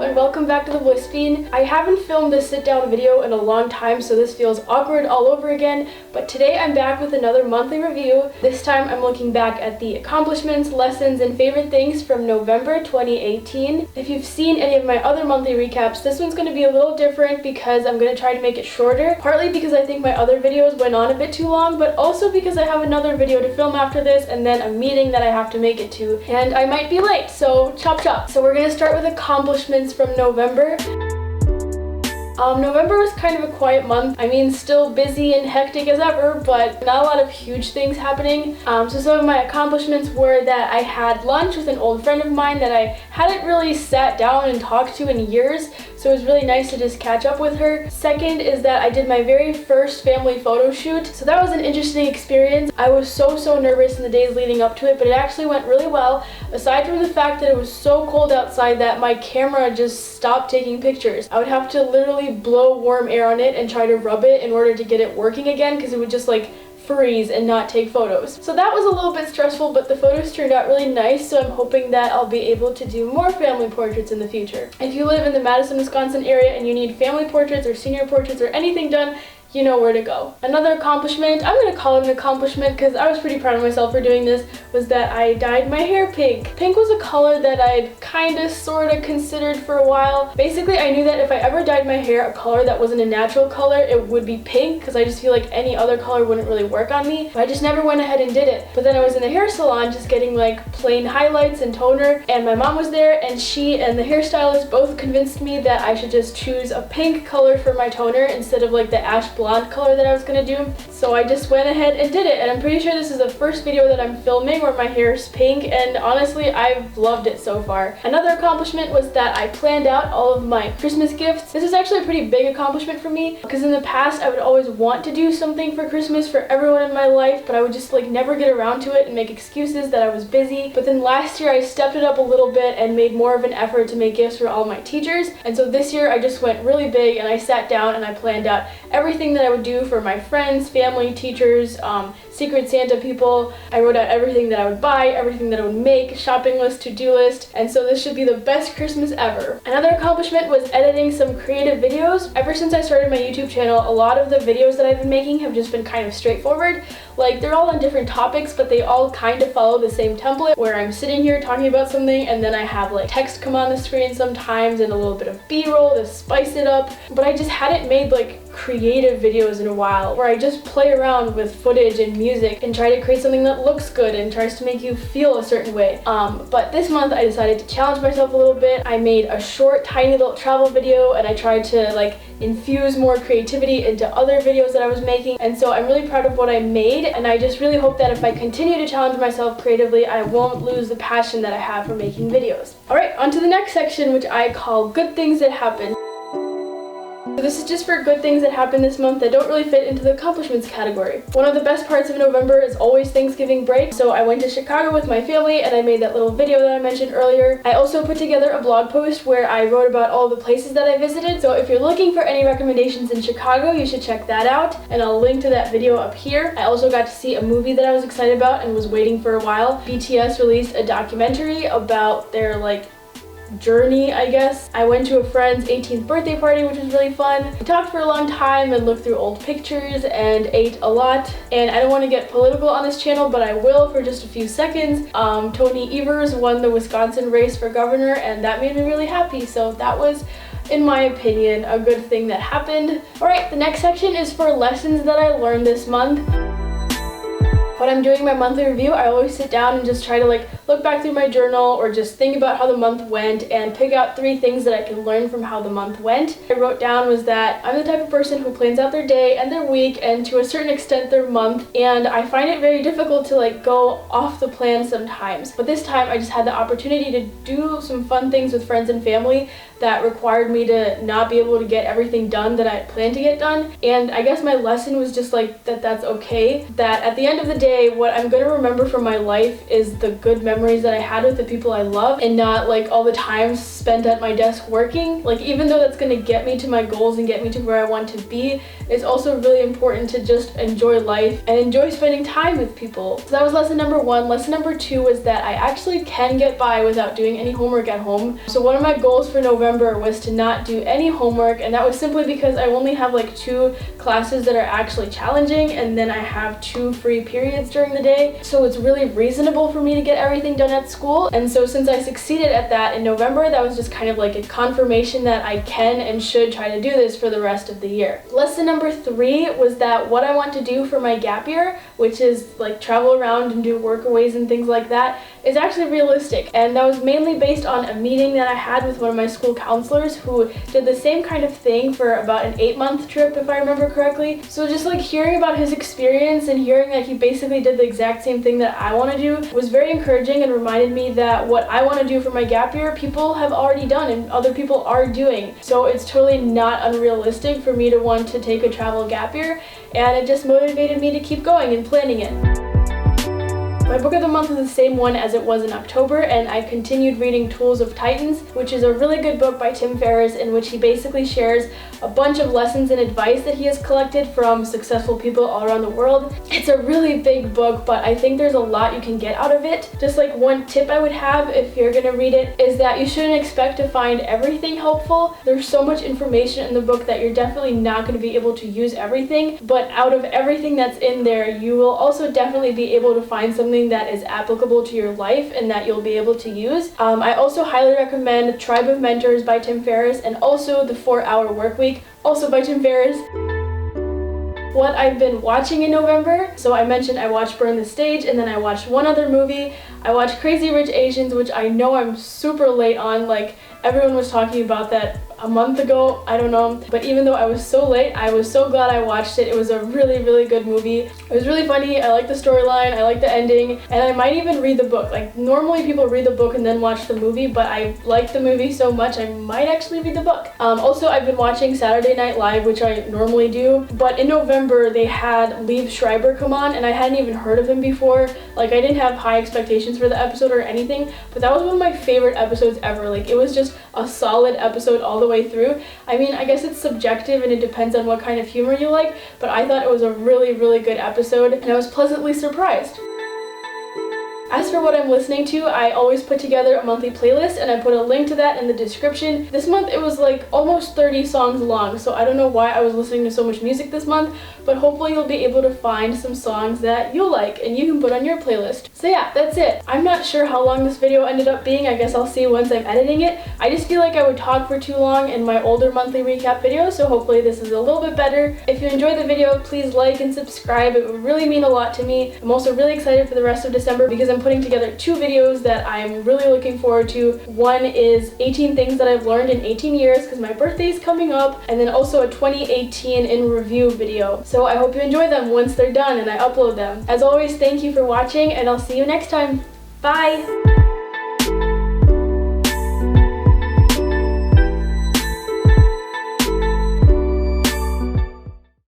and welcome back to the Bliss feed. I haven't filmed this sit-down video in a long time, so this feels awkward all over again, but today I'm back with another monthly review. This time I'm looking back at the accomplishments, lessons, and favorite things from November 2018. If you've seen any of my other monthly recaps, this one's going to be a little different because I'm going to try to make it shorter, partly because I think my other videos went on a bit too long, but also because I have another video to film after this and then a meeting that I have to make it to, and I might be late, so chop chop. So we're going to start with accomplishments from November. November was kind of a quiet month. I mean, still busy and hectic as ever, but not a lot of huge things happening. So some of my accomplishments were that I had lunch with an old friend of mine that I hadn't really sat down and talked to in years, so it was really nice to just catch up with her. Second is that I did my very first family photo shoot, so that was an interesting experience. I was so nervous in the days leading up to it, but it actually went really well, aside from the fact that it was so cold outside that my camera just stopped taking pictures. I would have to literally blow warm air on it and try to rub it in order to get it working again, because it would just like freeze and not take photos. So that was a little bit stressful, but the photos turned out really nice, so I'm hoping that I'll be able to do more family portraits in the future. If you live in the Madison, Wisconsin area and you need family portraits or senior portraits or anything done, you know where to go. Another accomplishment, I'm going to call it an accomplishment because I was pretty proud of myself for doing this, was that I dyed my hair pink. Pink was a color that I'd kinda sorta considered for a while. Basically, I knew that if I ever dyed my hair a color that wasn't a natural color, it would be pink, because I just feel like any other color wouldn't really work on me. But I just never went ahead and did it. But then I was in the hair salon just getting like plain highlights and toner, and my mom was there, and she and the hairstylist both convinced me that I should just choose a pink color for my toner instead of like the ash blonde color that I was gonna do. So I just went ahead and did it, and I'm pretty sure this is the first video that I'm filming where my hair is pink, and honestly I've loved it so far. Another accomplishment was that I planned out all of my Christmas gifts. This is actually a pretty big accomplishment for me, because in the past I would always want to do something for Christmas for everyone in my life, but I would just like never get around to it and make excuses that I was busy. But then last year I stepped it up a little bit and made more of an effort to make gifts for all my teachers, and so this year I just went really big and I sat down and I planned out everything that I would do for my friends, family, teachers, Secret Santa people. I wrote out everything that I would buy, everything that I would make, shopping list, to-do list, and so this should be the best Christmas ever. Another accomplishment was editing some creative videos. Ever since I started my YouTube channel, a lot of the videos that I've been making have just been kind of straightforward. Like, they're all on different topics, but they all kind of follow the same template, where I'm sitting here talking about something and then I have like text come on the screen sometimes and a little bit of B-roll to spice it up. But I just hadn't made like creative videos in a while, where I just play around with footage and music and try to create something that looks good and tries to make you feel a certain way. But this month I decided to challenge myself a little bit. I made a short, tiny little travel video, and I tried to like infuse more creativity into other videos that I was making, and so I'm really proud of what I made, and I just really hope that if I continue to challenge myself creatively, I won't lose the passion that I have for making videos. Alright, on to the next section, which I call Good Things That Happened. So this is just for good things that happened this month that don't really fit into the accomplishments category. One of the best parts of November is always Thanksgiving break, so I went to Chicago with my family and I made that little video that I mentioned earlier. I also put together a blog post where I wrote about all the places that I visited, so if you're looking for any recommendations in Chicago, you should check that out, and I'll link to that video up here. I also got to see a movie that I was excited about and was waiting for a while. BTS released a documentary about their like journey, I guess. I went to a friend's 18th birthday party, which was really fun. We talked for a long time and looked through old pictures and ate a lot. And I don't want to get political on this channel, but I will for just a few seconds. Tony Evers won the Wisconsin race for governor, and that made me really happy. So that was, in my opinion, a good thing that happened. Alright, the next section is for lessons that I learned this month. When I'm doing my monthly review, I always sit down and just try to like look back through my journal or just think about how the month went and pick out 3 things that I can learn from how the month went. I wrote down was that I'm the type of person who plans out their day and their week and to a certain extent their month, and I find it very difficult to like go off the plan sometimes. But this time I just had the opportunity to do some fun things with friends and family that required me to not be able to get everything done that I had planned to get done. And I guess my lesson was just like that's okay, that at the end of the day day, what I'm gonna remember from my life is the good memories that I had with the people I love, and not like all the time spent at my desk working. Like, even though that's gonna get me to my goals and get me to where I want to be, it's also really important to just enjoy life and enjoy spending time with people. So that was lesson number 1. Lesson number 2 was that I actually can get by without doing any homework at home. So one of my goals for November was to not do any homework, and that was simply because I only have like 2 classes that are actually challenging, and then I have 2 free periods during the day. So it's really reasonable for me to get everything done at school. And so since I succeeded at that in November, that was just kind of like a confirmation that I can and should try to do this for the rest of the year. Lesson number 3 was that what I want to do for my gap year, which is like travel around and do workaways and things like that, is actually realistic. And that was mainly based on a meeting that I had with one of my school counselors who did the same kind of thing for about an 8-month trip, if I remember correctly. So just like hearing about his experience and hearing that he basically did the exact same thing that I want to do was very encouraging, and reminded me that what I want to do for my gap year, people have already done and other people are doing. So it's totally not unrealistic for me to want to take a travel gap year, and it just motivated me to keep going and planning it. My book of the month was the same one as it was in October, and I continued reading Tools of Titans, which is a really good book by Tim Ferriss, in which he basically shares a bunch of lessons and advice that he has collected from successful people all around the world. It's a really big book, but I think there's a lot you can get out of it. Just like one tip I would have if you're gonna read it is that you shouldn't expect to find everything helpful. There's so much information in the book that you're definitely not gonna be able to use everything, but out of everything that's in there, you will also definitely be able to find something that is applicable to your life and that you'll be able to use. I also highly recommend Tribe of Mentors by Tim Ferriss, and also The 4-Hour Workweek, also by Tim Ferriss. What I've been watching in November, so I mentioned I watched Burn the Stage, and then I watched one other movie. I watched Crazy Rich Asians, which I know I'm super late on. Like, everyone was talking about that a month ago, I don't know, but even though I was so late, I was so glad I watched it. It was a really, really good movie. It was really funny. I liked the storyline, I liked the ending, and I might even read the book. Like, normally people read the book and then watch the movie, but I liked the movie so much I might actually read the book. Also, I've been watching Saturday Night Live, which I normally do, but in November they had Liev Schreiber come on, and I hadn't even heard of him before. Like, I didn't have high expectations for the episode or anything, but that was one of my favorite episodes ever. Like, it was just a solid episode all the way through. I mean, I guess it's subjective and it depends on what kind of humor you like, but I thought it was a really, really good episode, and I was pleasantly surprised. As for what I'm listening to, I always put together a monthly playlist, and I put a link to that in the description. This month it was like almost 30 songs long, so I don't know why I was listening to so much music this month, but hopefully you'll be able to find some songs that you'll like and you can put on your playlist. So yeah, that's it. I'm not sure how long this video ended up being. I guess I'll see once I'm editing it. I just feel like I would talk for too long in my older monthly recap videos, so hopefully this is a little bit better. If you enjoyed the video, please like and subscribe. It would really mean a lot to me. I'm also really excited for the rest of December because I'm putting together 2 videos that I'm really looking forward to. One is 18 things that I've learned in 18 years because my birthday is coming up, and then also a 2018 in review video. So I hope you enjoy them once they're done and I upload them. As always, thank you for watching, and I'll see you next time. Bye!